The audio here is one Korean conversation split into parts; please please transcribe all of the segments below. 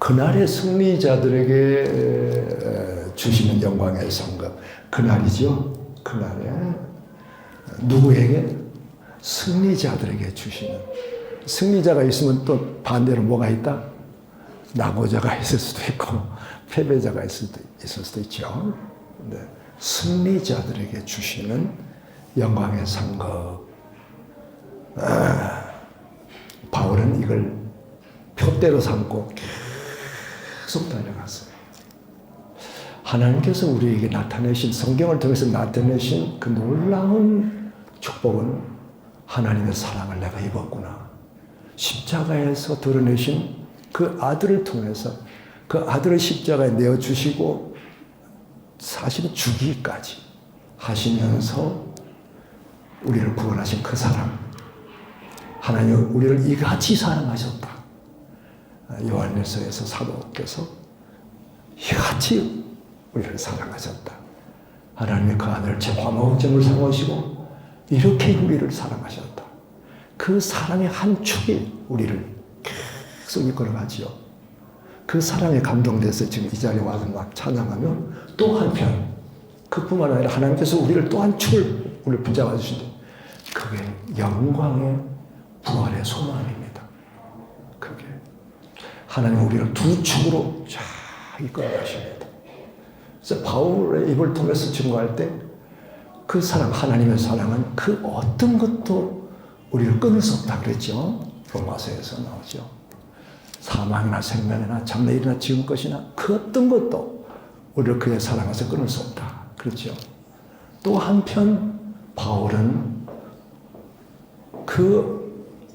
그날의 승리자들에게 주시는 영광의 상급. 그날이죠. 그날에 누구에게? 승리자들에게 주시는. 승리자가 있으면 또 반대로 뭐가 있다? 낙오자가 있을 수도 있고 패배자가 있을 수도 있죠. 네. 승리자들에게 주시는 영광의 상급. 바울은 이걸 표대로 삼고 계속 달려갔어요. 하나님께서 우리에게 나타내신, 성경을 통해서 나타내신 그 놀라운 축복은 하나님의 사랑을 내가 입었구나. 십자가에서 드러내신 그 아들을 통해서 그 아들을 십자가에 내어주시고 사실 주기까지 하시면서 우리를 구원하신 그 사랑. 하나님은 우리를 이같이 사랑하셨다. 요한일서에서 사도께서 이같이 우리를 사랑하셨다. 하나님이 그 아들을 제 화목점을 삼으시고 이렇게 우리를 사랑하셨다. 그 사랑의 한 축이 우리를 계속 이끌어가지요. 그 사랑에 감동돼서 지금 이 자리에 와서 막 찬양하면 또 한편 그뿐만 아니라 하나님께서 우리를 또 한 축을 우리를 붙잡아 주신다. 그게 영광의 부활의 소망입니다. 그게 하나님은 우리를 두 축으로 쫙 이끌어 가십니다. 그래서 바울의 입을 통해서 증거할 때 그 사랑, 하나님의 사랑은 그 어떤 것도 우리를 끊을 수 없다 그랬죠. 로마서에서 나오죠. 사망이나 생명이나 장래일이나 지금 것이나 그 어떤 것도 우리를 그의 사랑에서 끊을 수 없다. 그렇죠. 또 한편 바울은 그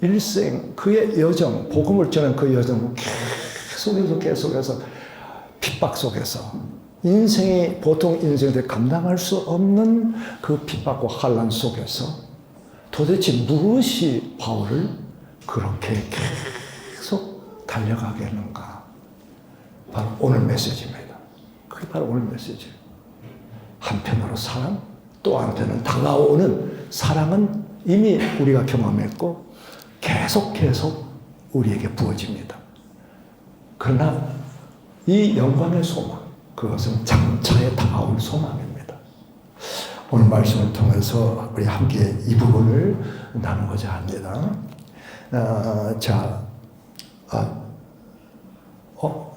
일생, 그의 여정, 복음을 전한 그 여정 계속해서 핍박 속에서 인생이 보통 인생들 감당할 수 없는 그 핍박과 환난 속에서 도대체 무엇이 바울을 그렇게 계속 달려가게 했는가? 바로 오늘 메시지입니다. 그게 바로 오늘 메시지. 한편으로 사랑, 또 한편은 다가오는 사랑은 이미 우리가 경험했고 계속 우리에게 부어집니다. 그러나 이 영광의 소망, 그것은 장차에 다가올 소망입니다. 오늘 말씀을 통해서 우리 함께 이 부분을 나누고자 합니다.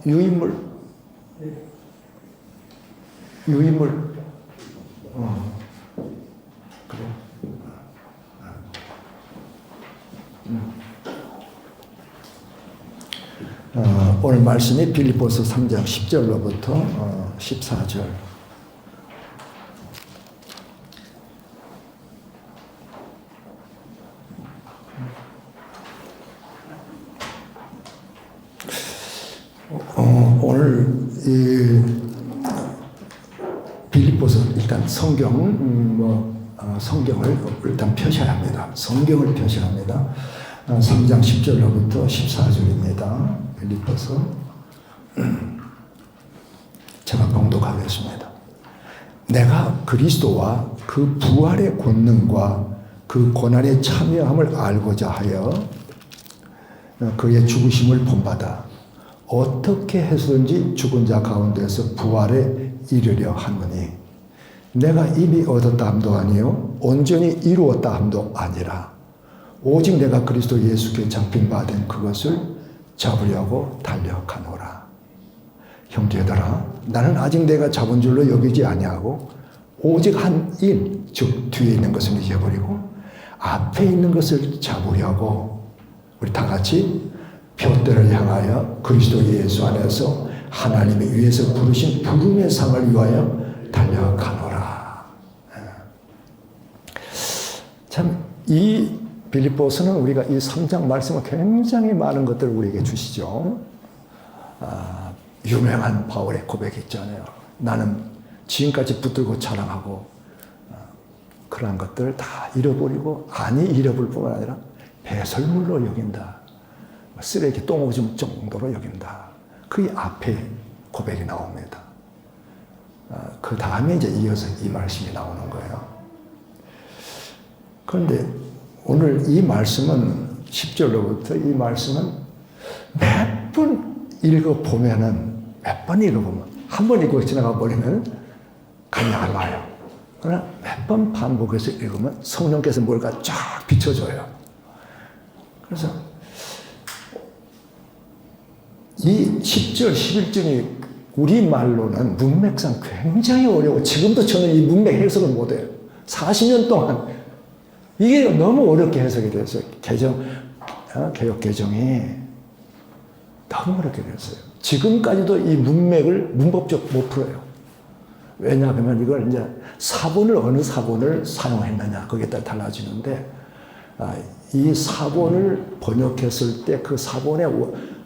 유인물. 그래. 오늘 말씀이 빌립보서 3장 10절로부터 14절. 오늘 이 빌립보서 일단 성경을 일단 펴셔야 합니다. 성경을 펴셔야 합니다. 3장 10절로부터 14절입니다. 빌립보서. 제가 봉독하겠습니다. 내가 그리스도와 그 부활의 권능과 그 고난에 참여함을 알고자 하여 그의 죽으심을 본받아 어떻게 해서든지 죽은 자 가운데서 부활에 이르려 하노니 내가 이미 얻었다 함도 아니요 온전히 이루었다 함도 아니라 오직 내가 그리스도 예수께 잡힌 바 된 그것을 잡으려고 달려가노라. 형제들아, 나는 아직 내가 잡은 줄로 여기지 아니하고 오직 한 일, 즉 뒤에 있는 것을 잊어버리고 앞에 있는 것을 잡으려고 우리 다 같이 표대를 향하여 그리스도 예수 안에서 하나님이 위에서 부르신 부름의 상을 위하여 달려가노라. 참 이 빌립보서는 우리가 이 3장 말씀은 굉장히 많은 것들을 우리에게 주시죠. 유명한 바울의 고백이 있잖아요. 나는 지금까지 붙들고 자랑하고 그러한 것들을 다 잃어버리고 아니 잃어버릴 뿐만 아니라 배설물로 여긴다. 쓰레기 똥오줌 정도로 여긴다. 그 앞에 고백이 나옵니다. 그 다음에 이제 이어서 이 말씀이 나오는 거예요. 그런데 오늘 이 말씀은 10절로부터 이 말씀은 몇 번 읽어보면은, 몇 번 읽어보면, 한 번 읽고 지나가 버리면 감이 안 와요. 그러나 몇 번 반복해서 읽으면 성령께서 뭘까 쫙 비춰줘요. 그래서 이 10절, 11절이 우리말로는 문맥상 굉장히 어려워. 지금도 저는 이 문맥 해석을 못해요. 40년 동안 이게 너무 어렵게 해석이 됐어요. 개혁 개정이 너무 어렵게 됐어요. 지금까지도 이 문맥을 문법적 못 풀어요. 왜냐하면 이걸 이제 사본을 어느 사본을 사용했느냐 거기에 따라 달라지는데, 이 사본을 번역했을 때 그 사본에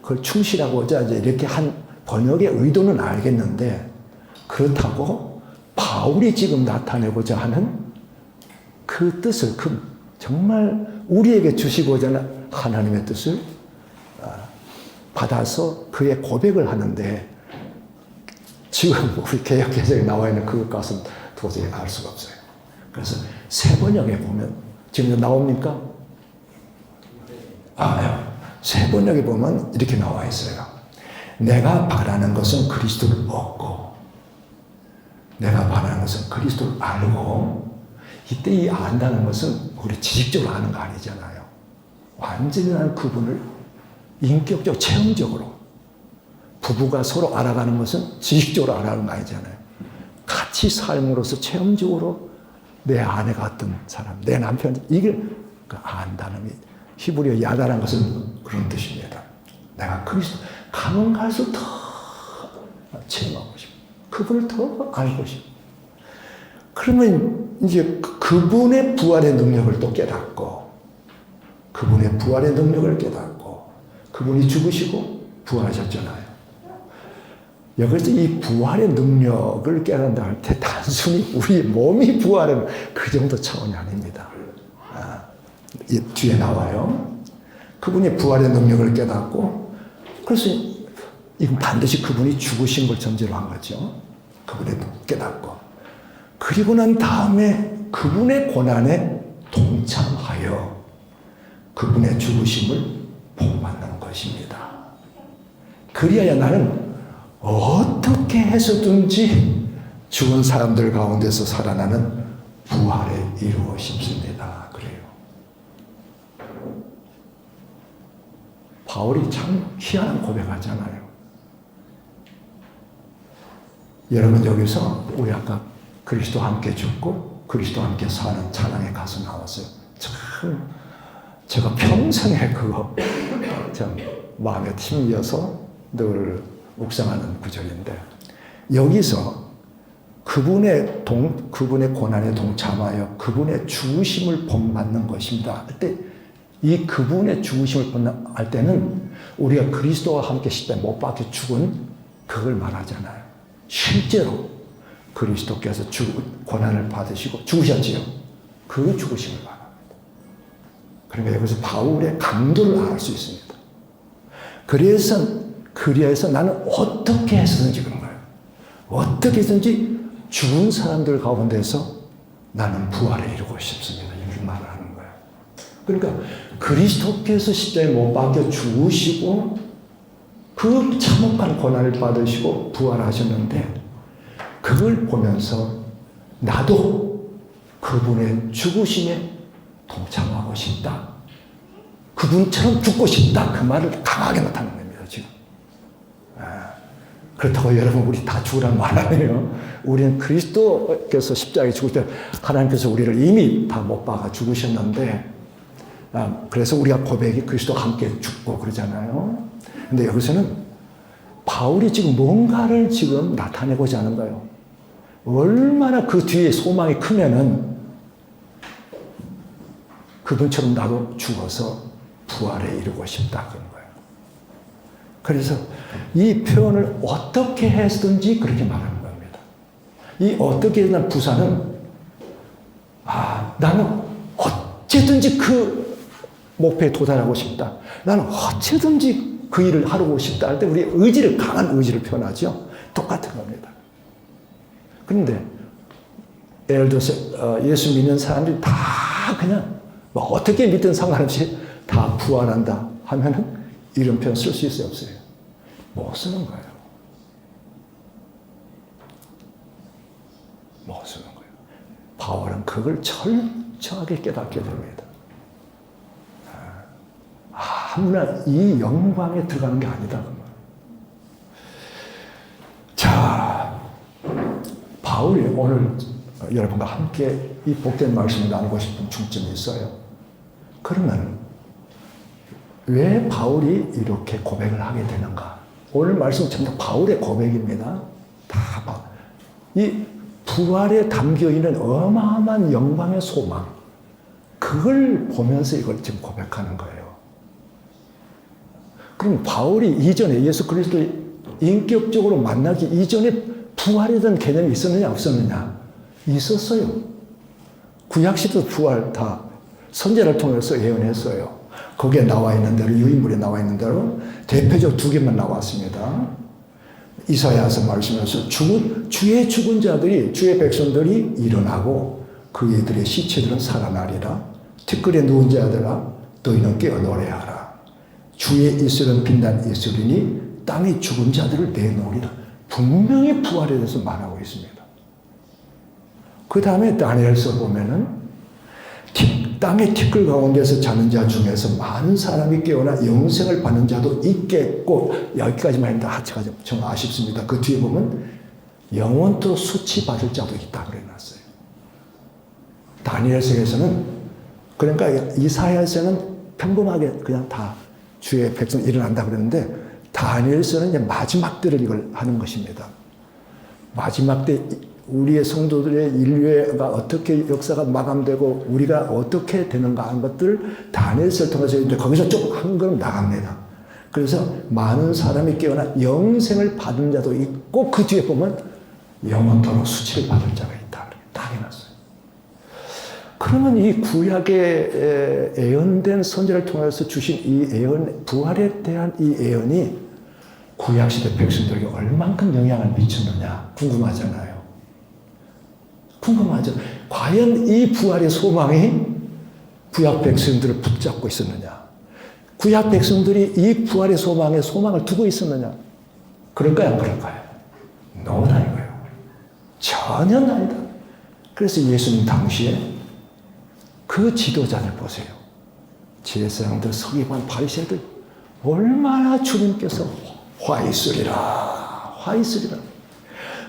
그걸 충실하고자 이제 이렇게 한 번역의 의도는 알겠는데, 그렇다고 바울이 지금 나타내고자 하는 그 뜻을, 정말 우리에게 주시고자 하는 하나님의 뜻을 받아서 그의 고백을 하는데, 지금 우리 개혁 개정에 나와 있는 그것과는 도저히 알 수가 없어요. 그래서 새 번역에 보면 지금 나옵니까? 새 번역에 보면 이렇게 나와 있어요. 내가 바라는 것은 그리스도를 얻고, 내가 바라는 것은 그리스도를 알고. 이때 이 안다는 것은 우리 지식적으로 아는 거 아니잖아요. 완전히 나는 그분을 인격적, 체험적으로. 부부가 서로 알아가는 것은 지식적으로 알아가는 거 아니잖아요. 같이 삶으로서 체험적으로 내 아내 같은 사람, 내 남편, 이게 그 안다는, 히브리어 야다라는 것은 그런 뜻입니다. 내가 그리스도 가면 갈수록 더 체험하고 싶어. 그분을 더 알고 싶어. 그러면 이제 그분의 부활의 능력을 또 깨닫고, 그분의 부활의 능력을 깨닫고, 그분이 죽으시고 부활하셨잖아요. 여기서 이 부활의 능력을 깨닫는다 할 때 단순히 우리 몸이 부활하는 그 정도 차원이 아닙니다. 뒤에 나와요. 그분이 부활의 능력을 깨닫고, 그래서 이건 반드시 그분이 죽으신 걸 전제로 한 거죠. 그분의 깨닫고. 그리고 난 다음에 그분의 고난에 동참하여 그분의 죽으심을 복받는 것입니다. 그리하여 나는 어떻게 해서든지 죽은 사람들 가운데서 살아나는 부활에 이루고 싶습니다. 그래요. 바울이 참 희한한 고백하잖아요. 여러분, 여기서 우리 아까 그리스도와 함께 죽고 그리스도와 함께 사는 찬양에 가서 나왔어요. 참 제가 평생에 그거 참 마음에 팀이어서 늘 묵상하는 구절인데, 여기서 그분의 고난에 동참하여 그분의 죽으심을 본받는 것입니다 할 때, 이 그분의 죽으심을 본할 때는 우리가 그리스도와 함께 십자가에 못 박혀 죽은 그걸 말하잖아요. 실제로 그리스도께서 고난을 받으시고 죽으셨지요. 그 죽으심을 말합니다. 그러니까 여기서 바울의 강도를 알 수 있습니다. 그리하여서 나는 어떻게 해서든지 그런 거예요. 어떻게 해서든지 죽은 사람들 가운데서 나는 부활에 이루고 싶습니다. 이렇게 말을 하는 거예요. 그러니까 그리스도께서 십자가에 못 박혀 죽으시고 그 참혹한 고난을 받으시고 부활하셨는데, 그걸 보면서 나도 그분의 죽으심에 동참하고 싶다. 그분처럼 죽고 싶다. 그 말을 강하게 나타낸 겁니다, 지금. 그렇다고 여러분, 우리 다 죽으라는 말 아니에요. 우리는 그리스도께서 십자가에 죽을 때 하나님께서 우리를 이미 다 못 박아 죽으셨는데, 그래서 우리가 고백이 그리스도와 함께 죽고 그러잖아요. 근데 여기서는 바울이 지금 뭔가를 지금 나타내고자 하는 거예요. 얼마나 그 뒤에 소망이 크면은 그분처럼 나도 죽어서 부활에 이루고 싶다 그런 거예요. 그래서 이 표현을 어떻게 해서든지 그렇게 말하는 겁니다. 이 어떻게 해서든 부사는 나는 어쨌든지 그 목표에 도달하고 싶다. 나는 어쨌든지 그 일을 하고 싶다 할 때 우리 의지를, 강한 의지를 표현하죠. 똑같은 겁니다. 그런데 예를 들어서 예수 믿는 사람들이 다 그냥 뭐 어떻게 믿든 상관없이 다 부활한다 하면은 이런 표현 쓸 수 있어요, 없어요? 못 쓰는 거예요. 못 쓰는 거예요. 바울은 그걸 철저하게 깨닫게 됩니다. 아무나 이 영광에 들어가는 게 아니다. 자, 바울이 오늘 여러분과 함께 이 복된 말씀을 나누고 싶은 중점이 있어요. 그러면 왜 바울이 이렇게 고백을 하게 되는가? 오늘 말씀 전부 바울의 고백입니다. 다 이 부활에 담겨있는 어마어마한 영광의 소망, 그걸 보면서 이걸 지금 고백하는 거예요. 그럼 바울이 이전에 예수 그리스도를 인격적으로 만나기 이전에 부활에 대한 개념이 있었느냐 없었느냐? 있었어요. 구약시대도 부활 다 선제를 통해서 예언했어요. 거기에 나와 있는 대로, 유인물에 나와 있는 대로 대표적 두 개만 나왔습니다. 이사야서 말씀에서 주의 죽은 자들이, 주의 백성들이 일어나고 그들의 시체들은 살아나리라. 티끌에 누운 자들아 너희는 깨어 노래하라. 주의 이슬은 빛난 이슬이니 땅의 죽은 자들을 내놓으리라. 분명히 부활에 대해서 말하고 있습니다. 그 다음에 다니엘서 보면은 땅의 티끌 가운데서 자는 자 중에서 많은 사람이 깨어나 영생을 받는 자도 있겠고, 여기까지만 합니다. 제가 좀 아쉽습니다. 그 뒤에 보면 영원토록 수치받을 자도 있다 그래놨어요. 다니엘서에서는, 그러니까 이사야서는 평범하게 그냥 다 주의 백성 일어난다 그랬는데, 다니엘서는 이제 마지막 때를 이걸 하는 것입니다. 마지막 때 우리의 성도들의 인류가 어떻게 역사가 마감되고 우리가 어떻게 되는가 하는 것들을 다니엘서를 통해서 이제 거기서 좀 한 걸음 나갑니다. 그래서 많은 사람이 깨어나 영생을 받은 자도 있고, 그 뒤에 보면 영원토록 수치를 받을 자가 있다. 딱 해놨어요. 그러면 이 구약에 예언된 선지를 통해서 주신 이 예언, 부활에 대한 이 예언이 구약시대 백성들에게 얼만큼 영향을 미쳤느냐 궁금하잖아요. 궁금하죠. 과연 이 부활의 소망이 구약 백성들을 붙잡고 있었느냐? 구약 백성들이 이 부활의 소망에 소망을 두고 있었느냐? 그럴까요? 안 그럴까요? 노다 이거예요. 전혀 아니다. 그래서 예수님 당시에 그 지도자들 보세요. 제사장들, 서기관, 바리새인들 얼마나 주님께서 화 있으리라.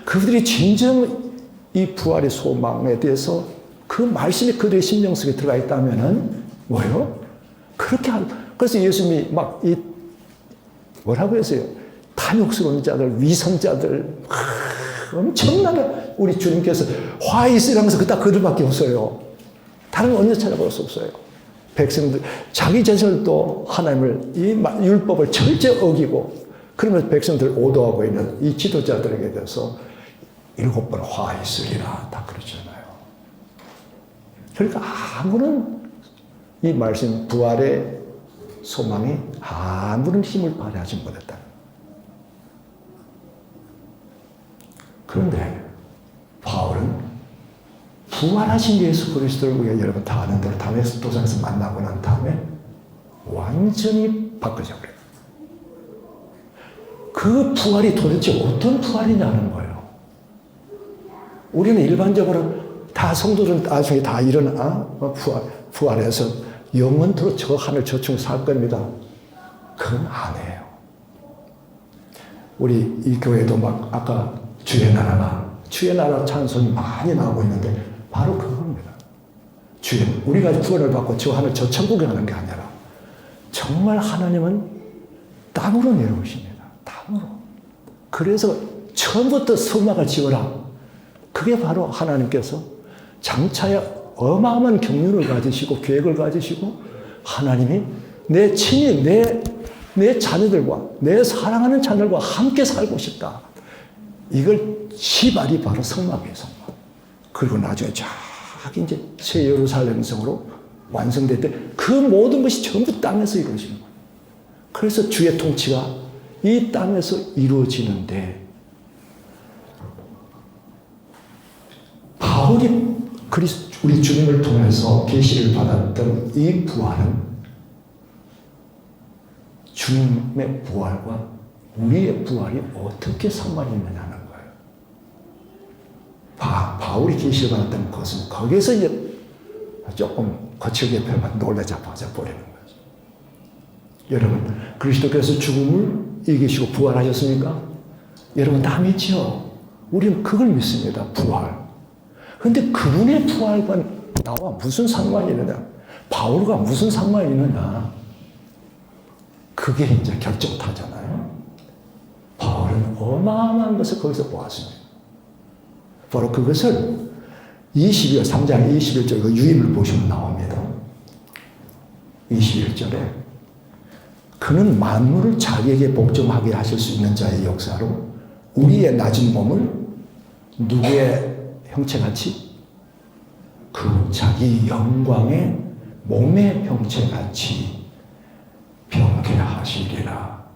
그들이 진정 이 부활의 소망에 대해서 그 말씀이 그들의 심령 속에 들어가 있다면은 뭐예요? 그렇게 그래서 예수님이 막 뭐라고 했어요? 탐욕스러운 자들, 위선자들, 엄청나게 우리 주님께서 화 있으라면서 그딱 그들밖에 없어요. 다른 언제 찾아볼 수 없어요. 백성들 자기 자신도 하나님을 이 율법을 철저히 어기고, 그러면서 백성들 오도하고 있는 이 지도자들에게 대해서 7번 화 있으리라 다 그러잖아요. 그러니까 아무런 이 말씀 부활의 소망이 아무런 힘을 발휘하지 못했다. 그런데 바울은 부활하신 예수 그리스도를 우리가 여러분 다 아는 대로 다메섹 도상에서 만나고 난 다음에 완전히 바뀌어져 버려요. 그 부활이 도대체 어떤 부활이냐는 거예요. 우리는 일반적으로 다 성도들은 나중에 다 일어나 부활해서 영원토록 저 하늘 저층 살 겁니다. 그건 아니에요. 우리 이 교회도 막 아까 주의 나라 찬송이 많이 나오고 있는데 바로 그겁니다. 우리가 구원을 받고 저 하늘 저 천국에 가는 게 아니라 정말 하나님은 땅으로 내려오십니다. 땅으로. 그래서 처음부터 성막을 지어라. 그게 바로 하나님께서 장차에 어마어마한 경륜을 가지시고 계획을 가지시고, 하나님이 내 친히 내 자녀들과 내 사랑하는 자녀들과 함께 살고 싶다. 이걸 시발이 바로 성막이에요, 성막. 그리고 나중에 쫙 이제 새 예루살렘 성으로 완성될 때 그 모든 것이 전부 땅에서 이루어지는 거예요. 그래서 주의 통치가 이 땅에서 이루어지는데, 바울이 우리 주님을 통해서 계시를 받았던 이 부활은 주님의 부활과 우리의 부활이 어떻게 상관이 있느냐는 거예요. 바울이 계시를 받았다는 것은 거기에서 이제 조금 거칠게 표현하면 놀라자마자 버리는 거죠. 여러분, 그리스도께서 죽음을 이기시고 부활하셨습니까? 여러분 다 믿죠? 우리는 그걸 믿습니다. 부활. 그런데 그분의 부활과 나와 무슨 상관이 있느냐? 바울과 무슨 상관이 있느냐? 그게 이제 결정타잖아요. 바울은 어마어마한 것을 거기서 보았습니다. 바로 그것을 3장 21절 그 유임을 보시면 나옵니다. 21절에 그는 만물을 자기에게 복종하게 하실 수 있는 자의 역사로 우리의 낮은 몸을 누구의 형체같이? 그 자기 영광의 몸의 형체같이 변개하시리라.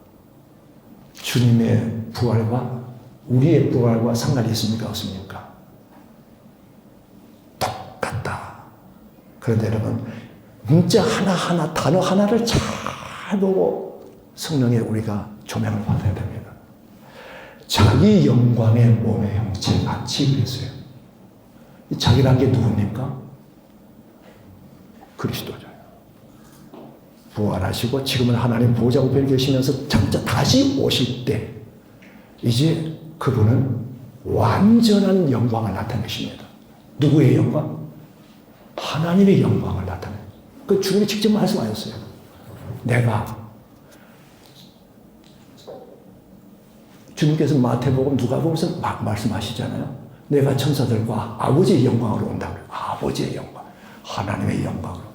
주님의 부활과 우리의 부활과 상관이 있습니까? 없습니까? 똑같다. 그런데 여러분, 문자 하나하나, 단어 하나를 잘 보고 성령에 우리가 조명을 받아야 됩니다. 자기 영광의 몸의 형체같이 그랬어요. 자기란 게 누굽니까? 그리스도죠. 부활하시고 지금은 하나님 보좌 우편에 계시면서 장차 다시 오실 때 이제 그분은 완전한 영광을 나타내십니다. 누구의 영광? 하나님의 영광을 나타내요. 그 주님이 직접 말씀하셨어요. 내가 주님께서 마태복음 누가복음에서 말씀하시잖아요. 내가 천사들과 아버지의 영광으로 온다고 그래요. 아버지의 영광, 하나님의 영광으로.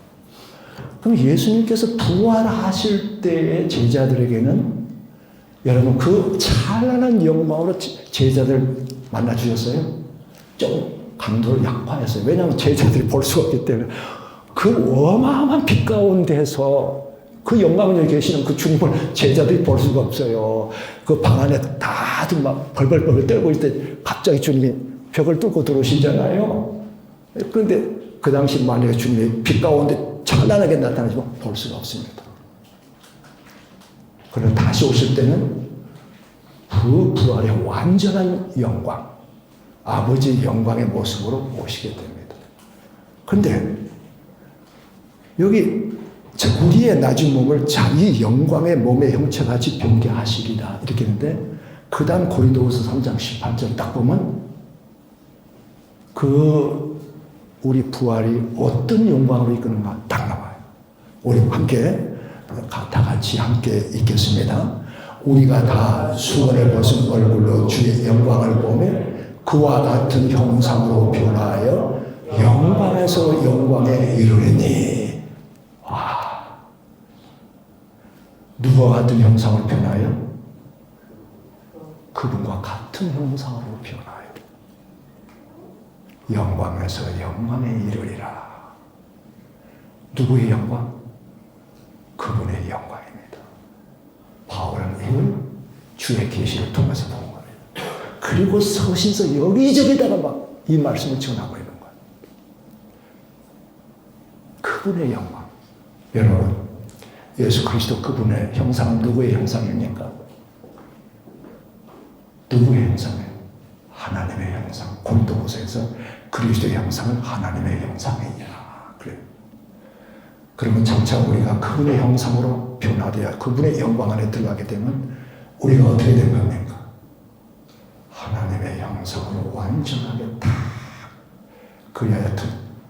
그럼 예수님께서 부활하실 때의 제자들에게는 여러분 그 찬란한 영광으로 제자들 만나 주셨어요? 좀 강도를 약화했어요. 왜냐하면 제자들이 볼 수가 없기 때문에 그 어마어마한 빛 가운데서 그 영광에 계시는 그 주님을 제자들이 볼 수가 없어요. 그 방 안에 다들 막 벌벌벌 떨고 있을 때 갑자기 주님이 벽을 뚫고 들어오시잖아요. 그런데 그 당시 만약에 주님이 빛 가운데 찬란하게 나타나지만 볼 수가 없습니다. 그러나 다시 오실 때는 그 부활의 완전한 영광, 아버지의 영광의 모습으로 오시게 됩니다. 그런데 여기 우리의 낮은 몸을 자기 영광의 몸의 형체같이 변개하시리라 이렇게 했는데 그 다음 고린도후서 3장 18절 딱 보면 그 우리 부활이 어떤 영광으로 이끄는가 딱 나와요. 우리 함께 다 같이 함께 읽겠습니다. 우리가 다 수원에 벗은 얼굴로 주의 영광을 보며 그와 같은 형상으로 변화하여 영광에서 영광에 이르리니. 와, 누구와 같은 형상으로 변화하여? 그분과 같은 형상으로 변화하여 영광에서 영광에 이르리라. 누구의 영광? 그분의 영광입니다. 바울은 이걸 주의 계시를 통해서 본 거예요. 그리고 서신서 여기저기다가 막 이 말씀을 전하고 있는 거예요. 그분의 영광. 여러분, 예수 그리스도 그분의 형상은 누구의 형상입니까? 누구의 형상이에요? 하나님의 형상. 고린도후서에서 그리스도의 형상은 하나님의 형상이냐. 그래요. 그러면 장차 우리가 그분의 형상으로 변화되어 그분의 영광 안에 들어가게 되면 우리가 어떻게 된 겁니까? 하나님의 형상으로 완전하게 다 그래야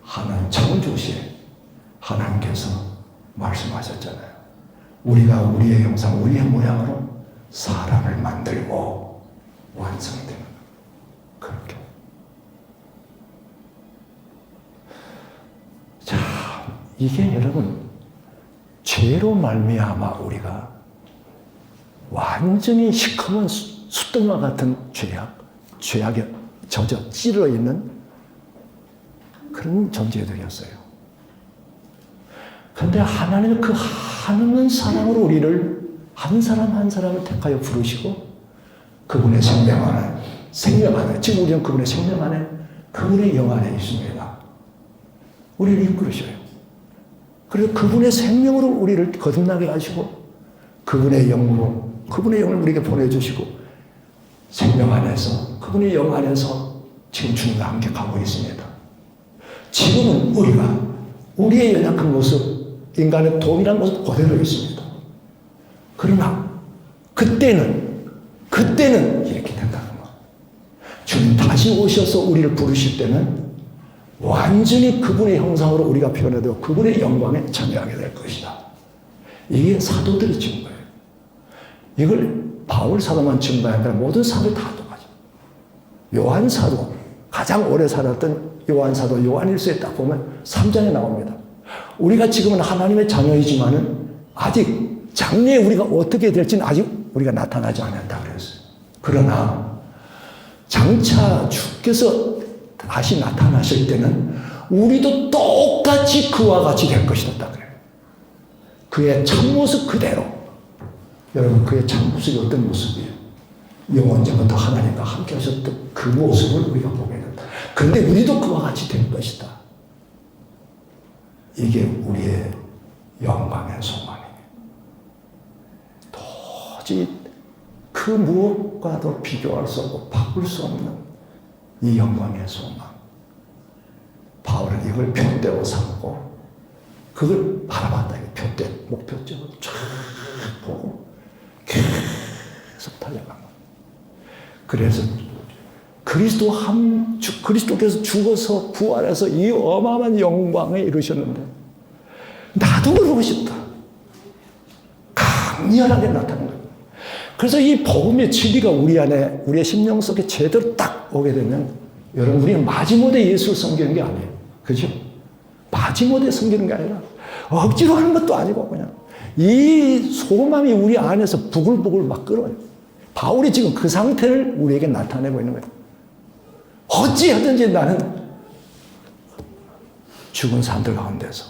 하나님 창조시에 하나님께서 말씀하셨잖아요. 우리가 우리의 형상, 우리의 모양으로 사람을 만들고 완성되는 그렇게. 자, 이게 여러분 죄로 말미암아 우리가 완전히 시커먼 숫덩과 같은 죄악에 젖어 찌러 있는 그런 존재들이었어요. 그런데 하나님은 그 하나님 사랑으로 우리를 한 사람 한 사람을 택하여 부르시고 그분의 생명 안에 지금 우리는 그분의 생명 안에 그분의 영 안에 있습니다. 우리를 이끌으셔요. 그래서 그분의 생명으로 우리를 거듭나게 하시고 그분의 영으로 그분의 영을 우리에게 보내주시고 생명 안에서 그분의 영 안에서 지금 주님과 함께 가고 있습니다. 지금은 우리가 우리의 연약한 모습, 인간의 동일한 모습 그대로 있습니다. 그러나 그때는 이렇게 된다는 거. 주님 다시 오셔서 우리를 부르실 때는 완전히 그분의 형상으로 우리가 표현되고 그분의 영광에 참여하게 될 것이다. 이게 사도들이 증거예요. 이걸 바울 사도만 증거한 게 아니라 모든 사도들 다 똑같아요. 요한 사도, 가장 오래 살았던 요한 사도, 요한일서에 딱 보면 3장에 나옵니다. 우리가 지금은 하나님의 자녀이지만은 아직 장래에 우리가 어떻게 될지는 아직 우리가 나타나지 않았다 그랬어요. 그러나 장차 주께서 다시 나타나실 때는 우리도 똑같이 그와 같이 될 것이다 그래요. 그의 참모습 그대로. 여러분, 그의 참모습이 어떤 모습이에요? 영원전부터 하나님과 함께 하셨던 그 모습을 우리가 보게 된다. 그런데 우리도 그와 같이 될 것이다. 이게 우리의 영광의 소망이에요. 도저히 그 무엇과도 비교할 수 없고 바꿀 수 없는 이 영광의 소망. 바울은 이걸 표대로 삼고 그걸 바라봤다. 표대, 목표점을 쫙 보고 계속 달려간 거예요. 그래서 그리스도께서 죽어서 부활해서 이 어마어마한 영광에 이르셨는데 나도 그러고 싶다. 강렬하게 나타난 거예요. 그래서 이 복음의 진리가 우리 안에, 우리의 심령 속에 제대로 딱 오게 되면 여러분, 우리는 마지못해 예수를 섬기는 게 아니에요. 그죠? 마지못해 섬기는 게 아니라 억지로 하는 것도 아니고 그냥 이 소망이 우리 안에서 부글부글 막 끓어요. 바울이 지금 그 상태를 우리에게 나타내고 있는 거예요. 어찌하든지 나는 죽은 사람들 가운데서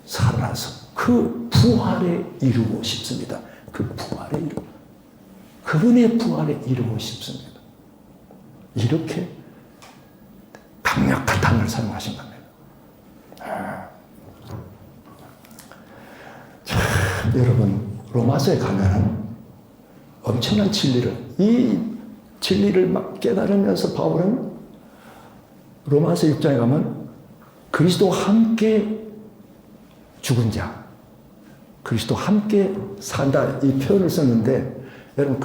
살아나서 그 부활에 이루고 싶습니다. 그 부활에 이루고, 그분의 부활에 이루고 싶습니다. 이렇게 강력한 단어를 사용하신 겁니다. 여러분, 로마서에 가면은 엄청난 이 진리를 막 깨달으면서 바울은 로마서 6장에 가면 그리스도와 함께 죽은 자, 그리스도와 함께 산다 이 표현을 썼는데, 여러분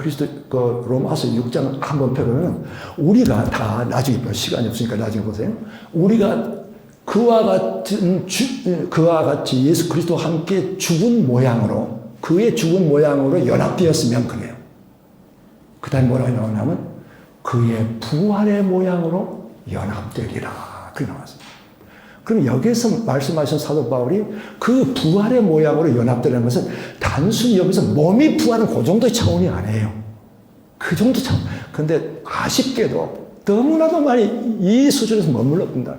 로마서 6장 한번 펴보면 우리가 다 나중에 시간이 없으니까 나중에 보세요. 우리가 그와 같이 예수 그리스도와 함께 죽은 모양으로, 그의 죽은 모양으로 연합되었으면 그래요. 그 다음에 뭐라고 나오냐면 그의 부활의 모양으로 연합되리라. 그렇게 나왔습니다. 그럼 여기서 말씀하신 사도 바울이 그 부활의 모양으로 연합되는 것은 단순히 여기서 몸이 부활은 그 정도의 차원이 아니에요. 그 정도 차원. 근데 아쉽게도 너무나도 많이 이 수준에서 머물렀다.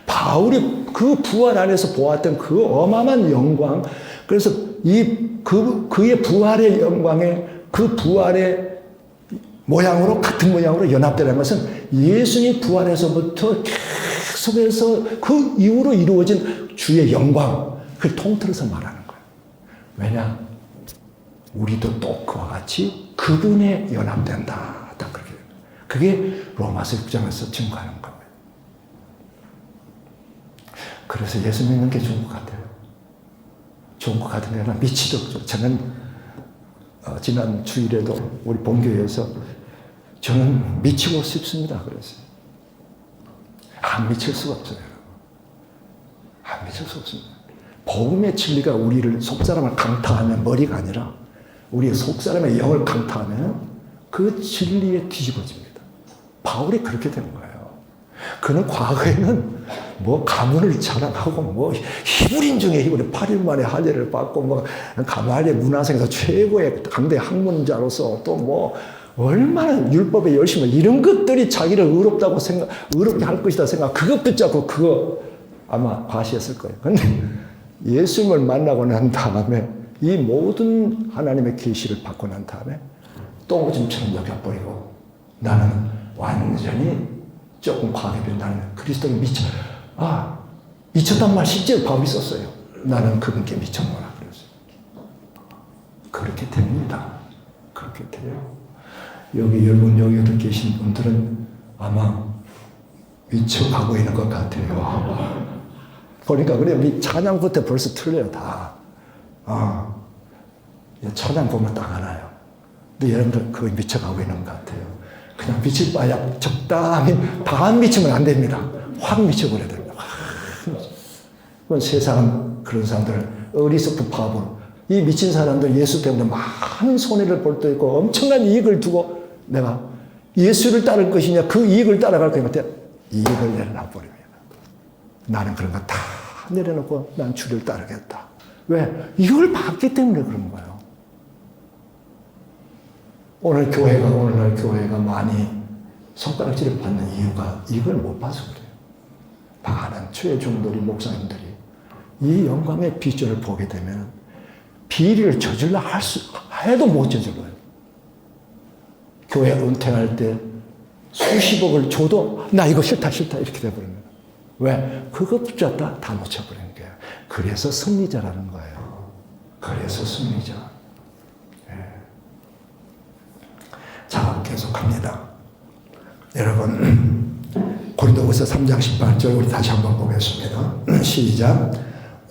바울이 그 부활 안에서 보았던 그 어마어마한 영광, 그래서 그의 부활의 영광에 그 부활의 모양으로, 같은 모양으로 연합되는 것은 예수님 부활에서부터 계속해서 그 이후로 이루어진 주의 영광, 그걸 통틀어서 말하는 거예요. 왜냐? 우리도 또 그와 같이 그분에 연합된다. 딱 그렇게 됩니다. 그게 로마서 6장에서 증거하는 겁니다. 그래서 예수 믿는 게 좋은 것 같아요. 좋은 것 같은 게 아니라 미치도록. 저는 지난 주일에도 우리 본교회에서 저는 미치고 싶습니다. 그랬어요. 안 미칠 수가 없어요. 안 미칠 수 없습니다. 복음의 진리가 우리를, 속사람을 강타하면 머리가 아니라 우리의 속사람의 영을 강타하면 그 진리에 뒤집어집니다. 바울이 그렇게 되는 거예요. 그는 과거에는 뭐 가문을 자랑하고 뭐 히브리인 중에 히브리 8일 만에 할례를 받고 뭐 가말리엘 문화생에서 최고의 강대 학문자로서 또 뭐 얼마나 율법에 열심히 이런 것들이 자기를 의롭다고 의롭게 할 것이다 생각, 그것 붙잡고 그거 아마 과시했을 거예요. 근데 예수님을 만나고 난 다음에 이 모든 하나님의 계시를 받고 난 다음에 똥오줌처럼 여겨버리고 나는 완전히 조금 과하게 변, 나는 그리스도를 미쳤단 말 실제로 바울이 썼어요. 나는 그분께 미쳤노라 그랬어요. 그렇게 됩니다. 그렇게 돼요. 여러분 여기 계신 분들은 아마 미쳐가고 있는 것 같아요. 보니까 그래요. 찬양부터 벌써 틀려요, 다. 찬양 보면 딱 알아요. 근데 여러분들 그거 미쳐가고 있는 것 같아요. 그냥 미칠 바야 적당히 다 미치면 안 됩니다. 확 미쳐버려야 됩니다. 그건 세상은 그런 사람들 어리석고 바보. 이 미친 사람들 예수 때문에 많은 손해를 볼 때 있고 엄청난 이익을 두고 내가 예수를 따를 것이냐 그 이익을 따라갈 것이냐 이익을 내려놔 버립니다. 나는 그런 거 다 내려놓고 난 주를 따르겠다. 왜? 이걸 봤기 때문에 그런 거예요. 오늘날 교회가 많이 손가락질을 받는 이유가 이걸 못 봐서 그래요. 많은 최종들이 목사님들이 이 영광의 비전을 보게 되면 비리를 저질러 해도 못 저질러요. 교회 은퇴할 때 수십억을 줘도 나 이거 싫다 이렇게 돼버립니다. 왜? 그거 붙잡다 다 놓쳐버리는 거예요. 그래서 승리자라는 거예요. 그래서 승리자. 자, 계속합니다. 여러분, 고린도후서 3장 18절 우리 다시 한번 보겠습니다. 시작.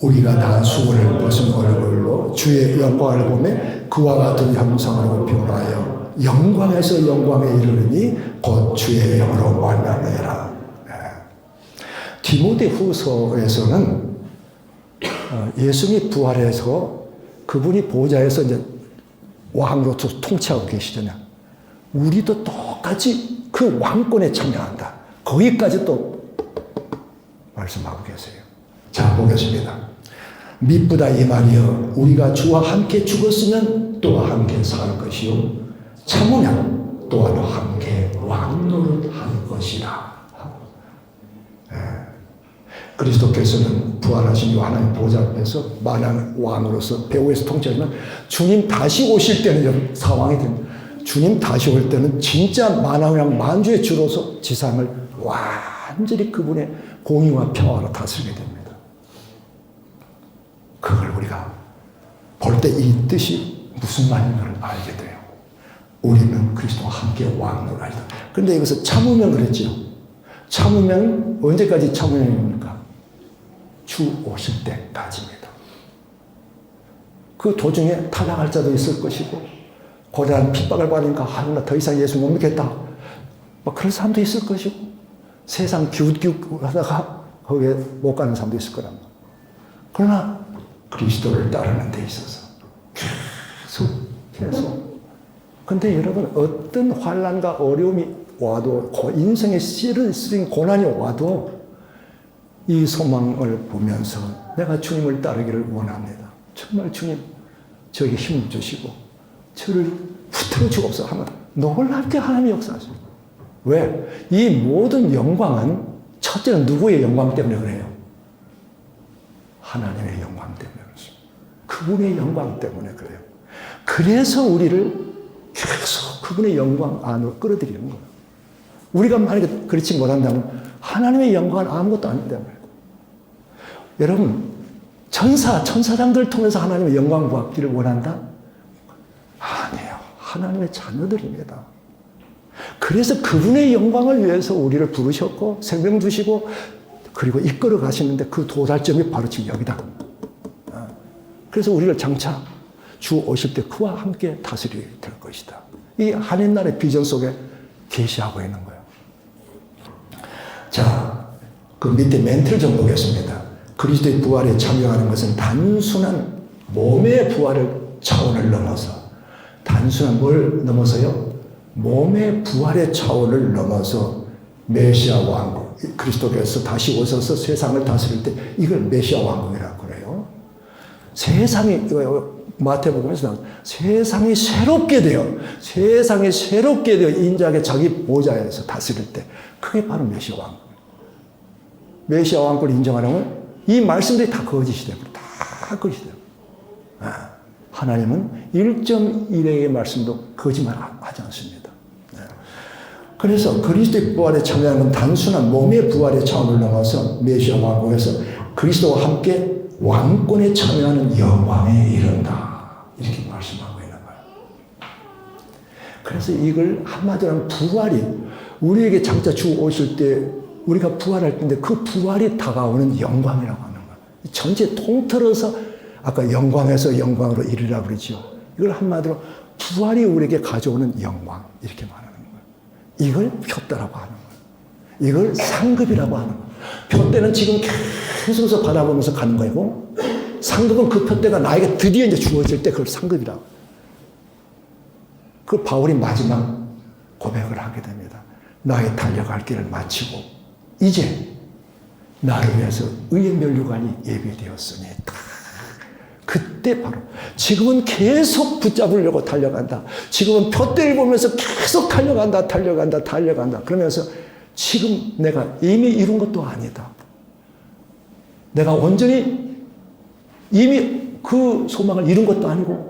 우리가 다 수고를 벗은 얼굴로 주의 영광을 보며 그와 같은 형상으로 변화하여 영광에서 영광에 이르르니 곧 주의 영으로 말미암으리라. 디모데후서에서는 예수님이 부활해서 그분이 보좌에서 이제 왕으로 통치하고 계시잖아요. 우리도 똑같이 그 왕권에 참여한다. 거기까지 또 말씀하고 계세요. 자, 보겠습니다. 미쁘다 이 말이여 우리가 주와 함께 죽었으면 또한 함께 살 것이요 참으면 또한 함께 왕노릇 할 것이라. 그리스도께서는 부활하신 하나님 보좌 앞에서 만왕 왕으로서 배후에서 통치하지만 주님 다시 오실 때는 상황이 됩니다. 주님 다시 올 때는 진짜 만왕왕 만주의 주로서 지상을 완전히 그분의 공의와 평화로 다스리게 됩니다. 그걸 우리가 볼 때 이 뜻이 무슨 말인가를 알게 돼요. 우리는 그리스도와 함께 왕노를 하리라. 그런데 여기서 참으면 그랬지요. 참으면 언제까지 참으면입니까? 주 오실 때까지입니다. 그 도중에 타락할 자도 있을 것이고 고대한 핍박을 받으니까 나 더 이상 예수 못 믿겠다. 그런 사람도 있을 것이고 세상 기웃기웃 하다가 거기에 못 가는 사람도 있을 거란 말이에요. 그러나 그리스도를 따르는 데 있어서 계속. 근데 여러분 어떤 환난과 어려움이 와도 인생의 시린 고난이 와도 이 소망을 보면서 내가 주님을 따르기를 원합니다. 정말 주님 저에게 힘을 주시고 저를 붙들어 주옵소서 하면 놀랍게 하나님이 역사하십니다. 왜? 이 모든 영광은 첫째는 누구의 영광 때문에 그래요? 하나님의 영광 때문에 그렇습니다. 그분의 영광 때문에 그래요. 그래서 우리를 계속 그분의 영광 안으로 끌어들이는 거예요. 우리가 만약에 그렇지 못한다면 하나님의 영광은 아무것도 아닌데 말이에요. 여러분 천사장들을 통해서 하나님의 영광 받기를 원한다? 아니에요. 하나님의 자녀들입니다. 그래서 그분의 영광을 위해서 우리를 부르셨고 생명 주시고 그리고 이끌어 가시는데 그 도달점이 바로 지금 여기다. 그래서 우리를 장차 주 오실 때 그와 함께 다스리게 될 것이다. 이 하늘나라의 비전 속에 계시하고 있는 거예요. 자, 그 밑에 멘트를 좀 보겠습니다. 그리스도의 부활에 참여하는 것은 단순한 몸의 부활을 차원을 넘어서 단순한 뭘 넘어서요? 몸의 부활의 차원을 넘어서 메시아 왕국, 그리스도께서 다시 오셔서 세상을 다스릴 때 이걸 메시아 왕국이라고 그래요. 세상이 마태복음에서 세상이 새롭게 되어 인자하게 자기 보좌에서 다스릴 때 그게 바로 메시아 왕국. 메시아 왕국을 인정하려면 이 말씀들이 다 거짓이 됩니다. 다 거짓이 됩니다. 하나님은 1.1회의 말씀도 거짓말 하지 않습니다. 그래서 그리스도의 부활에 참여하는 건 단순한 몸의 부활의 차원을 넘어서 메시아 왕국에서 그리스도와 함께 왕권에 참여하는 영광에 이른다. 이렇게 말씀하고 있는 그래서 이걸 한마디로 하면 부활이 우리에게 장차 주 오실 때 우리가 부활할 텐데 그 부활이 다가오는 영광이라고 하는 거예요. 전체 통틀어서 아까 영광에서 영광으로 이르라 그러지요. 이걸 한마디로 부활이 우리에게 가져오는 영광 이렇게 말하는 거예요. 이걸 표대라고 하는 거예요. 이걸 상급이라고 하는 거예요. 표대는 지금 계속해서 바라보면서 가는 거고 상급은 그 표대가 나에게 드디어 이제 주어질 때 그걸 상급이라고. 그 바울이 마지막 고백을 하게 됩니다. 나의 달려갈 길을 마치고 이제 나를 위해서 의의 면류관이 예비되었으니 그때 바로 지금은 계속 붙잡으려고 달려간다. 지금은 표대를 보면서 계속 달려간다. 그러면서 지금 내가 이미 이룬 것도 아니다. 내가 온전히 이미 그 소망을 이룬 것도 아니고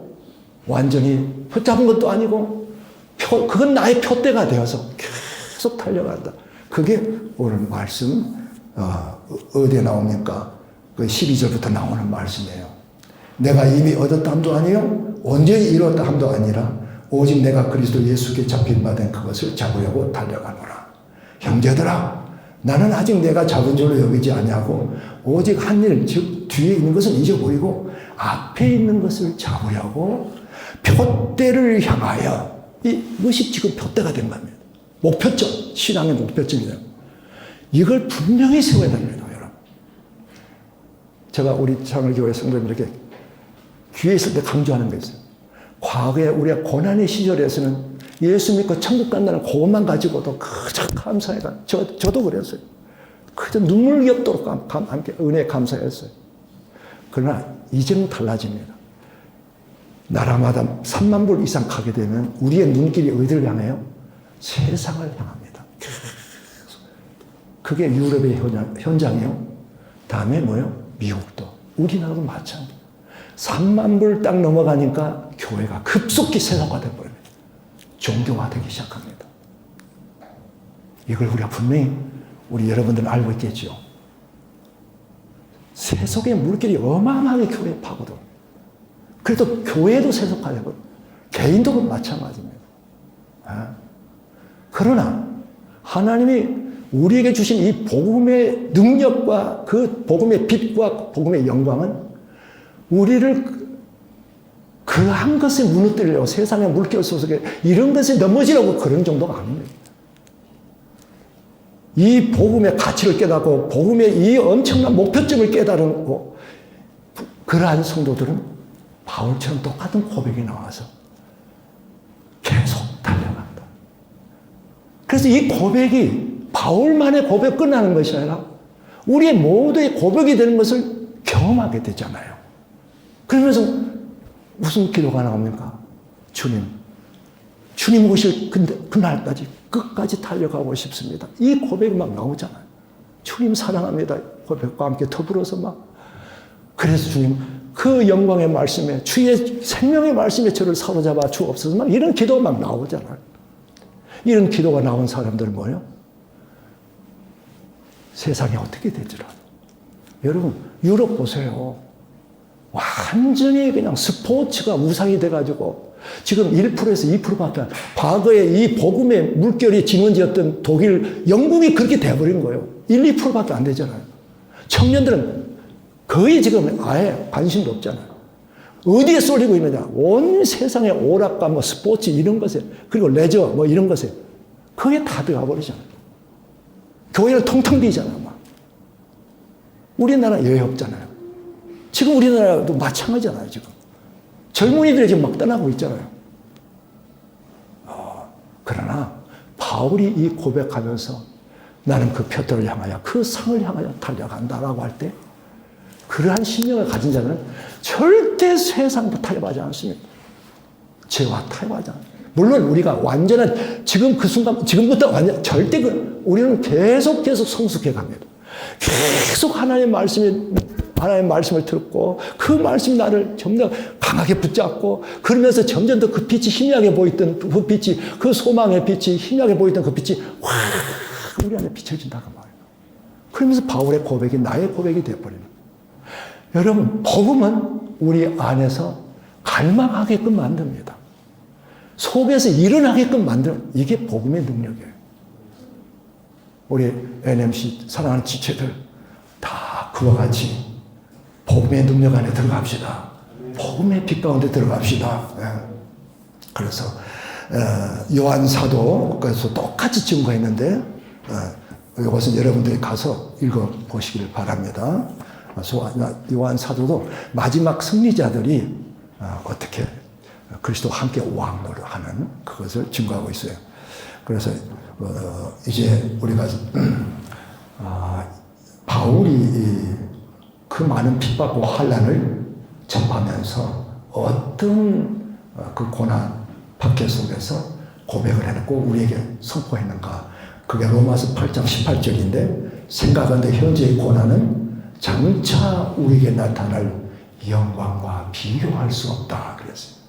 완전히 붙잡은 것도 아니고 그건 나의 표대가 되어서 계속 달려간다. 그게 오늘 말씀 어디에 나옵니까? 그 12절부터 나오는 말씀이에요. 내가 이미 얻었다 함도 아니요 온전히 이루었다 함도 아니라 오직 내가 그리스도 예수께 잡힌 바 된 그것을 잡으려고 달려가노라. 형제들아 나는 아직 내가 잡은 줄로 여기지 아니하고 오직 한 일 즉 뒤에 있는 것은 잊어버리고 앞에 있는 것을 잡으려고 표대를 향하여 이것이 지금 표대가 된 겁니다. 목표점, 신앙의 목표점이다. 이걸 분명히 세워야 됩니다, 여러분. 제가 우리 장로교회 성도님들에게 귀에 있을 때 강조하는 게 있어요. 과거에 우리가 고난의 시절에서는 예수 믿고 천국 간다는 그것만 가지고도 그저 감사해가. 저도 그랬어요. 그저 눈물겹도록 함께 은혜에 감사했어요. 그러나 이제는 달라집니다. 나라마다 3만 불 이상 가게 되면 우리의 눈길이 어디를 향해요? 세상을 향합니다. 그게 유럽의 현장이요. 다음에 뭐요? 미국도. 우리나라도 마찬가지. 3만 불 딱 넘어가니까 교회가 급속히 세상화 되어버립니다. 종교화되기 시작합니다. 이걸 우리가 분명히 우리 여러분들은 알고 있겠죠. 세속의 물길이 어마어마하게 교회에 파고듭니다. 그래도 교회도 세속화되고 개인도 마찬가지입니다. 그러나 하나님이 우리에게 주신 이 복음의 능력과 그 복음의 빛과 복음의 영광은 우리를 그 한 것에 무너뜨리려고 세상의 물결 속에 이런 것에 넘어지려고 그런 정도가 아닙니다. 이 복음의 가치를 깨닫고 복음의 이 엄청난 목표점을 깨달고 그러한 성도들은 바울처럼 똑같은 고백이 나와서 계속 달려간다. 그래서 이 고백이 바울만의 고백 끝나는 것이 아니라 우리의 모두의 고백이 되는 것을 경험하게 되잖아요. 그러면서 무슨 기도가 나옵니까? 주님 오실 그날까지 끝까지 달려가고 싶습니다. 이 고백이 막 나오잖아요. 주님 사랑합니다. 고백과 함께 더불어서 막. 그래서 주님 그 영광의 말씀에 주의 생명의 말씀에 저를 사로잡아 주옵소서 막 이런 기도가 막 나오잖아요. 이런 기도가 나온 사람들은 뭐예요? 세상이 어떻게 되더라. 여러분 유럽 보세요. 완전히 그냥 스포츠가 우상이 돼가지고 지금 1%에서 2%밖에 과거에 이 복음의 물결이 진원지였던 독일, 영국이 그렇게 돼버린 거예요. 1, 2%밖에 안 되잖아요. 청년들은 거의 지금 아예 관심도 없잖아요. 어디에 쏠리고 있느냐? 온 세상의 오락과 뭐 스포츠 이런 것에 그리고 레저 뭐 이런 것에 그게 다 들어가 버리잖아요. 교회는 텅텅 비잖아요. 막. 우리나라 여유 없잖아요. 지금 우리나라도 마찬가지잖아요. 지금 젊은이들이 지금 막 떠나고 있잖아요. 그러나 바울이 이 고백하면서 나는 그 표대를 향하여 그 상을 향하여 달려간다라고 할 때 그러한 신령을 가진 자는 절대 세상부터 타협하지 않습니다. 죄와 타협하지 않습니다. 물론 우리가 완전한 지금 그 순간 지금부터 완전 절대 우리는 계속 성숙해 갑니다. 계속 하나님의 말씀을 듣고 그 말씀이 나를 점점 강하게 붙잡고 그러면서 점점 더 그 빛이 희미하게 보이던 그 빛이 그 소망의 빛이 희미하게 보이던 그 빛이 확 우리 안에 비춰진다고 말이에요. 그러면서 바울의 고백이 나의 고백이 되어버리는 거예요. 여러분 복음은 우리 안에서 갈망하게끔 만듭니다. 속에서 일어나게끔 만드는 이게 복음의 능력이에요. 우리 NMC 사랑하는 지체들 다 그와 같이 복음의 능력 안에 들어갑시다. 복음의 빛 가운데 들어갑시다. 그래서 요한 사도에서 똑같이 증거했는데 이것은 여러분들이 가서 읽어보시길 바랍니다. 요한 사도도 마지막 승리자들이 어떻게 그리스도와 함께 왕노를 하는 그것을 증거하고 있어요. 그래서 이제 우리가 바울이 그 많은 핍박과 환난을 접하면서 어떤 그 고난 박해 속에서 고백을 해놓고 우리에게 선포했는가. 그게 로마서 8장 18절인데 생각하는데 현재의 고난은 장차 우리에게 나타날 영광과 비교할 수 없다 그랬어요.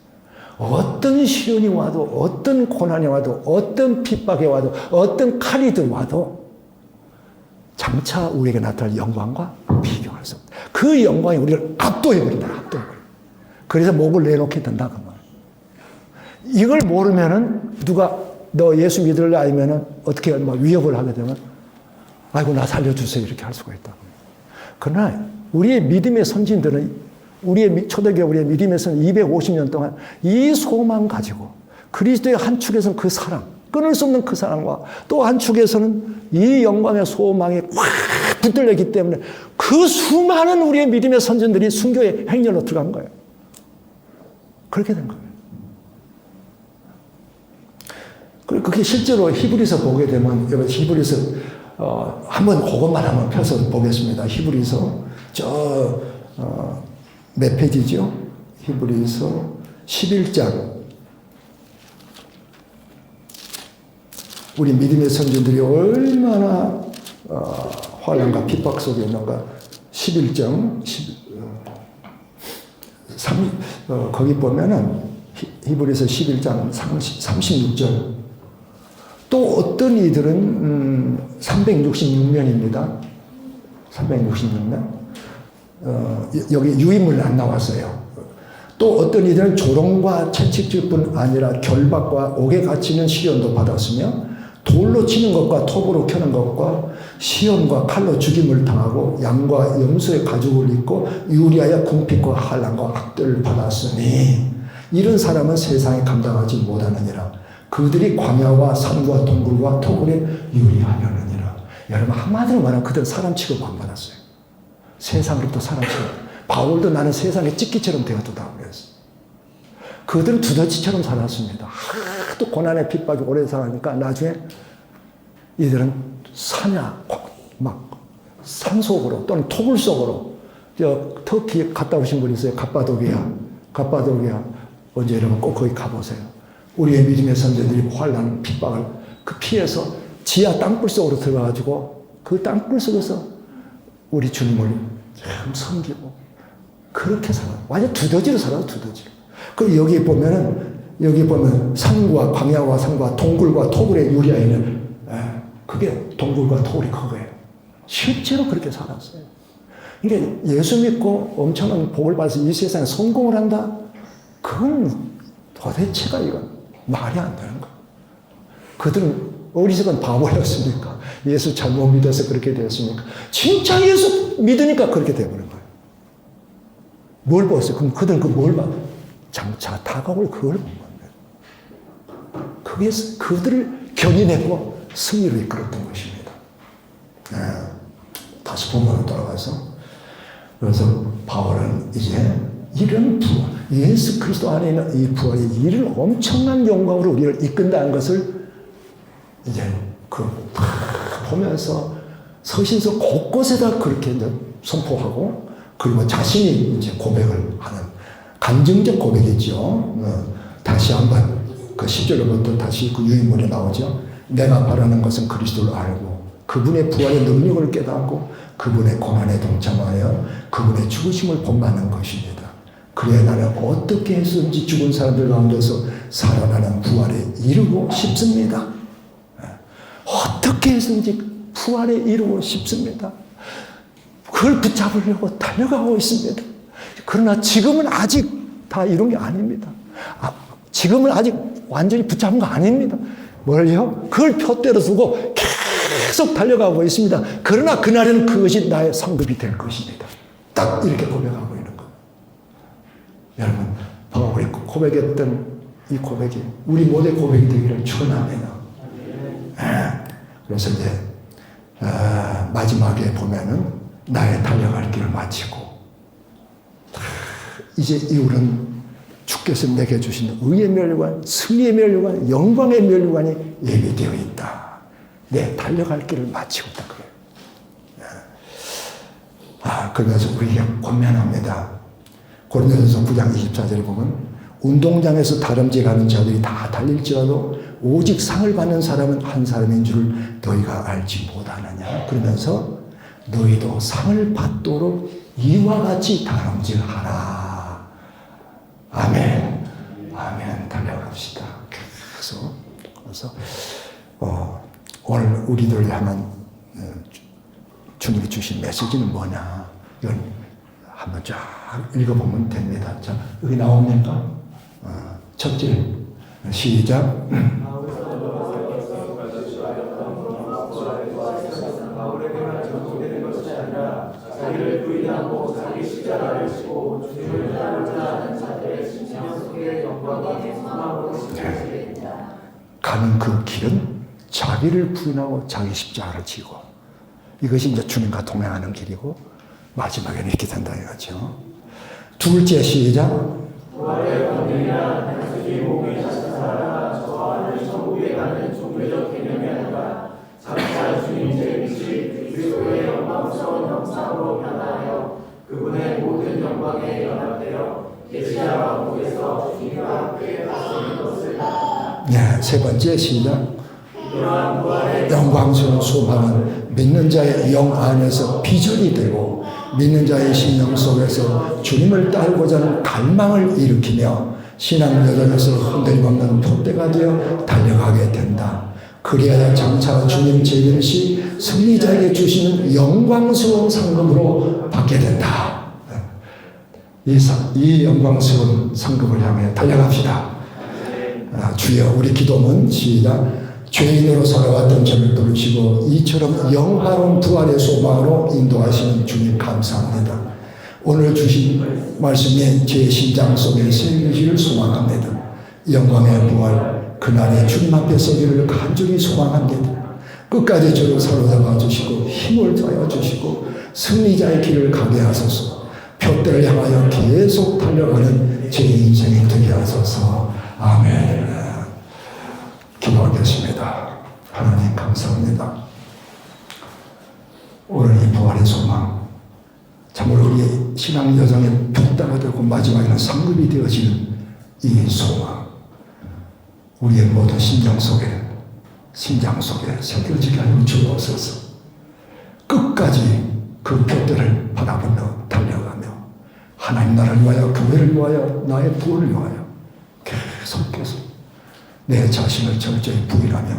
어떤 시련이 와도 어떤 고난이 와도 어떤 핍박이 와도 어떤 칼이 들어와도 장차 우리에게 나타날 영광과 비교할 수 없다. 그 영광이 우리를 압도해버린다. 압도해버린다. 그래서 목을 내놓게 된다 그 말. 이걸 모르면은 누가 너 예수 믿을래 아니면은 어떻게 막 위협을 하게 되면 아이고 나 살려주세요 이렇게 할 수가 있다. 그러나 우리의 믿음의 선진들은 초대교회 우리의 믿음에서는 250년 동안 이 소망 가지고 그리스도의 한 축에서는 그 사랑, 끊을 수 없는 그 사랑과 또 한 축에서는 이 영광의 소망이 확 붙들렸기 때문에 그 수많은 우리의 믿음의 선진들이 순교의 행렬로 들어간 거예요. 그렇게 된 거예요. 그게 실제로 히브리서 보게 되면 여러분 히브리서 한번 그것만 한번 펴서 보겠습니다. 히브리서 몇 페이지죠? 히브리서 11장. 우리 믿음의 선진들이 얼마나 환난과 핍박 속에 있는가. 11장 거기 보면은 히브리서 11장 36절. 또 어떤 이들은 366년입니다. 366년. 여기 유인물 안 나왔어요. 또 어떤 이들은 조롱과 채찍질뿐 아니라 결박과 옥에 갇히는 시련도 받았으며 돌로 치는 것과 톱으로 켜는 것과 시험과 칼로 죽임을 당하고 양과 염소의 가죽을 입고 유리하여 궁핍과 환난과 악들을 받았으니 이런 사람은 세상에 감당하지 못하느니라. 그들이 광야와 산과 동굴과 토굴에 유리하려느니라. 여러분 한마디로 말하면 그들은 사람 취급 안 받았어요. 세상으로부터 사람 취급. 바울도 나는 세상의 찌끼처럼 되었다 그랬어요. 그들은 두더지처럼 살았습니다. 하도 고난의 핍박이 오래 살아니까 나중에 이들은 막 산속으로 또는 토굴 속으로 터키 갔다 오신 분 있어요. 갑바도기아 언제 여러분 꼭 거기 가보세요. 우리의 믿음의 선배들이 환난 핍박을 그 피해서 지하 땅굴 속으로 들어가가지고 그 땅굴 속에서 우리 주님을 참 섬기고 그렇게 살아. 완전 두더지로 살아요, 두더지로. 그리고 여기 보면 산과 광야와 산과 동굴과 토굴의 유리아에는 그게 동굴과 토굴이 그거예요. 실제로 그렇게 살았어요. 이게 예수 믿고 엄청난 복을 받아서 이 세상에 성공을 한다? 그건 도대체가 이건 말이 안 되는 거예요. 그들은 어리석은 바보였습니까? 예수 잘못 믿어서 그렇게 되었습니까? 진짜 예수 믿으니까 그렇게 되어버린 거예요. 뭘 보았어요? 그럼 그들은 뭘 봐? 장차 다가올 그걸 본 건데. 그게 그들을 견인했고 승리로 이끌었던 것입니다. 다시 본문으로 돌아가서 그래서 바울은 이제 이런 부활, 예수 그리스도 안에 있는 이 부활이 이런 엄청난 영광으로 우리를 이끈다는 것을 이제 보면서 서신서 곳곳에다 그렇게 이제 선포하고 그리고 자신이 이제 고백을 하는 감정적 고백이죠. 다시 한번 그 10절부터 다시 그 유인물에 나오죠. 내가 바라는 것은 그리스도를 알고 그분의 부활의 능력을 깨닫고 그분의 고난에 동참하여 그분의 죽으심을 본받는 것입니다. 그래야 나는 어떻게 해서든지 죽은 사람들 가운데서 살아나는 부활에 이르고 싶습니다. 어떻게 해서든지 부활에 이르고 싶습니다. 그걸 붙잡으려고 달려가고 있습니다. 그러나 지금은 아직 다 이룬 게 아닙니다. 지금은 아직 완전히 붙잡은 거 아닙니다. 뭘요? 그걸 표대로 두고 계속 달려가고 있습니다. 그러나 그날에는 그것이 나의 상급이 될 것입니다. 딱 이렇게 고백하고 있는 거예요. 여러분, 바울이 고백했던 이 고백이 우리 모두의 고백이 되기를 축원합니다. 그래서 이제 마지막에 보면은 나의 달려갈 길을 마치고 이제 이후는 주께서 내게 주신 의의 면류관, 승리의 면류관, 영광의 면류관이 예비되어 있다. 내 달려갈 길을 마치고 있다. 그래요. 그러면서 우리가 권면합니다. 고린도전서 9장 24절에 보면 운동장에서 다름질하는 자들이 다 달릴지라도 오직 상을 받는 사람은 한 사람인 줄 너희가 알지 못하느냐. 그러면서 너희도 상을 받도록 이와 같이 다름질하라. 아멘. 아멘. 달려갑시다. 그래서 오늘 우리들 향한 주님이 주신 메시지는 뭐냐. 이건 한번 쫙 읽어보면 됩니다. 자, 여기 나옵니까? 첫 절. 시작. 자기를 부인하고 자기 십자가를 지고 주님을 따르고자 하는 자들의 심령 속에 영광의 소망으로 시작됩니다. 가는 그 길은 자기를 부인하고 자기 십자가를 지고 이것이 이제 주님과 동행하는 길이고 마지막에는 이렇게 된다 이거죠. 둘째 시작. 부활의 권능이라 단순히 몸이 자신사라 저와 하늘 천국에 가는 종교적 개념이 아니라 장차 주님 재림시 그리스도의 영광스러운 형상으로 변화하여 그분의 모든 영광에 연합되어 계시자와 복에서 주님과 함께 다스리는 것을 말합니다. 네, 세 번째 시작. 영광스러운 소망은 믿는 자의 영 안에서 비전이 되고 믿는 자의 심령 속에서 주님을 따르고자 하는 갈망을 일으키며 신앙 여정에서 흔들림 없는 푯대가 되어 달려가게 된다. 그리하여 장차 주님 재림 시 승리자에게 주시는 영광스러운 상급으로 받게 된다. 이 영광스러운 상급을 향해 달려갑시다. 주여 우리 기도문 시작. 죄인으로 살아왔던 저를 부르시고 이처럼 영화로운 부활의 소망으로 인도하시는 주님 감사합니다. 오늘 주신 말씀이 제 심장 속에 새기기를 소망합니다. 영광의 부활 그날에 주님 앞에 서기를 간절히 소망합니다. 끝까지 저를 사로잡아 주시고 힘을 더하여 주시고 승리자의 길을 가게 하소서. 표대를 향하여 계속 달려가는 제 인생이 되게 하소서. 아멘. 기도하겠습니다. 하나님 감사합니다. 오늘 이 부활의 소망 참으로 우리의 신앙 여정의 벽다가 되고 마지막에는 상급이 되어지는 이 소망 우리의 모든 심장 속에 새겨지게 하여 주옵소서. 끝까지 그 표대를 바라보며 달려가며 하나님 나라를 위하여 교회를 위하여 나의 부활을 위하여 계속해서 내 자신을 철저히 부인하며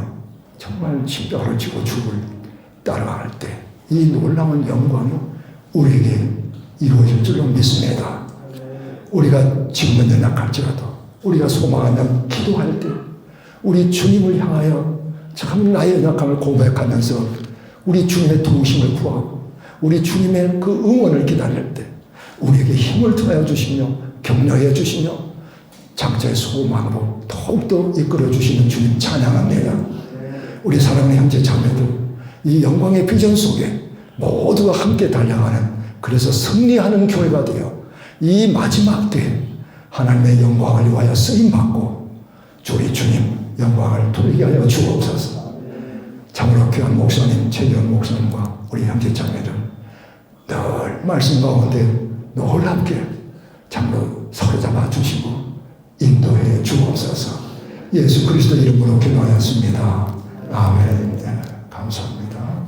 정말 십자가를 지고 주를 따라갈 때 이 놀라운 영광이 우리에게 이루어질 줄로 믿습니다. 우리가 지금은 연약할지라도 우리가 소망하며 기도할 때 우리 주님을 향하여 참 나의 연약함을 고백하면서 우리 주님의 도우심을 구하고 우리 주님의 그 응원을 기다릴 때 우리에게 힘을 더하여 주시며 격려해 주시며 장차의 소망으로 더욱더 이끌어 주시는 주님 찬양합니다. 우리 사랑하는 형제 자매들 이 영광의 비전 속에 모두가 함께 달려가는 그래서 승리하는 교회가 되어 이 마지막 때에 하나님의 영광을 위하여 쓰임받고 우리 주님 영광을 돌리게 하여 주옵소서. 참으로 귀한 목사님 최기현 목사님과 우리 형제 자매들 늘 말씀 가운데 늘 함께 참으로 사로잡아 주시고 인도해 주옵소서. 예수 그리스도 이름으로 기도하였습니다. 아멘. 감사합니다.